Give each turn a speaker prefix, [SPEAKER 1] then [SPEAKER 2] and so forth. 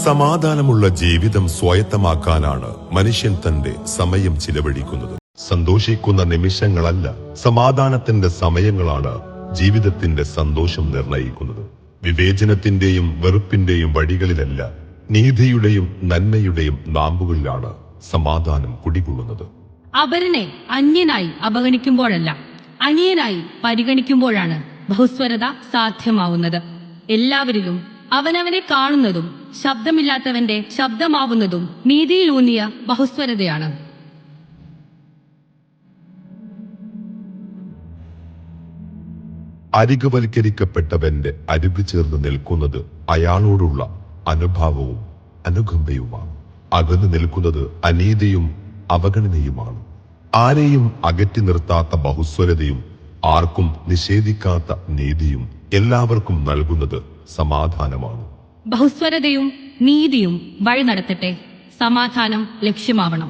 [SPEAKER 1] സമാധാനമുള്ള ജീവിതം സ്വായത്തമാക്കാനാണ് മനുഷ്യൻ തന്റെ സമയം ചിലവഴിക്കുന്നത്. സന്തോഷിക്കുന്ന നിമിഷങ്ങളല്ല, സമാധാനത്തിന്റെ സമയങ്ങളാണ് ജീവിതത്തിന്റെ സന്തോഷം നിർണയിക്കുന്നത്. വിവേചനത്തിന്റെയും വെറുപ്പിന്റെയും വഴികളിലല്ല, നീതിയുടെയും നന്മയുടെയും നാമ്പുകളിലാണ് സമാധാനം കുടികൊള്ളുന്നത്.
[SPEAKER 2] അപരനെ അന്യനായി അവഗണിക്കുമ്പോഴല്ല, അന്യനായി പരിഗണിക്കുമ്പോഴാണ് ബഹുസ്വരത സാധ്യമാവുന്നത്. എല്ലാവരിലും അവനവനെ കാണുന്നതും ശബ്ദമില്ലാത്തവന്റെ ശബ്ദമാവുന്നതും നീതിയിലൂന്നിയ ബഹുസ്വരതയാണ്.
[SPEAKER 1] അരികുവൽക്കരിക്കപ്പെട്ടവന്റെ അരികു ചേർന്ന് നിൽക്കുന്നത് അയാളോടുള്ള അനുഭാവവും അനുകമ്പയുമാണ്. അകന്നു നിൽക്കുന്നത് അനീതിയും അവഗണനയുമാണ്. ആരെയും അകറ്റി നിർത്താത്ത ബഹുസ്വരതയും ആർക്കും നിഷേധിക്കാത്ത നീതിയും എല്ലാവർക്കും നൽകുന്നത് സമാധാനമാണ്.
[SPEAKER 2] ബഹുസ്വരതയും നീതിയും വഴി നടത്തട്ടെ, സമാധാനം ലക്ഷ്യമാവണം.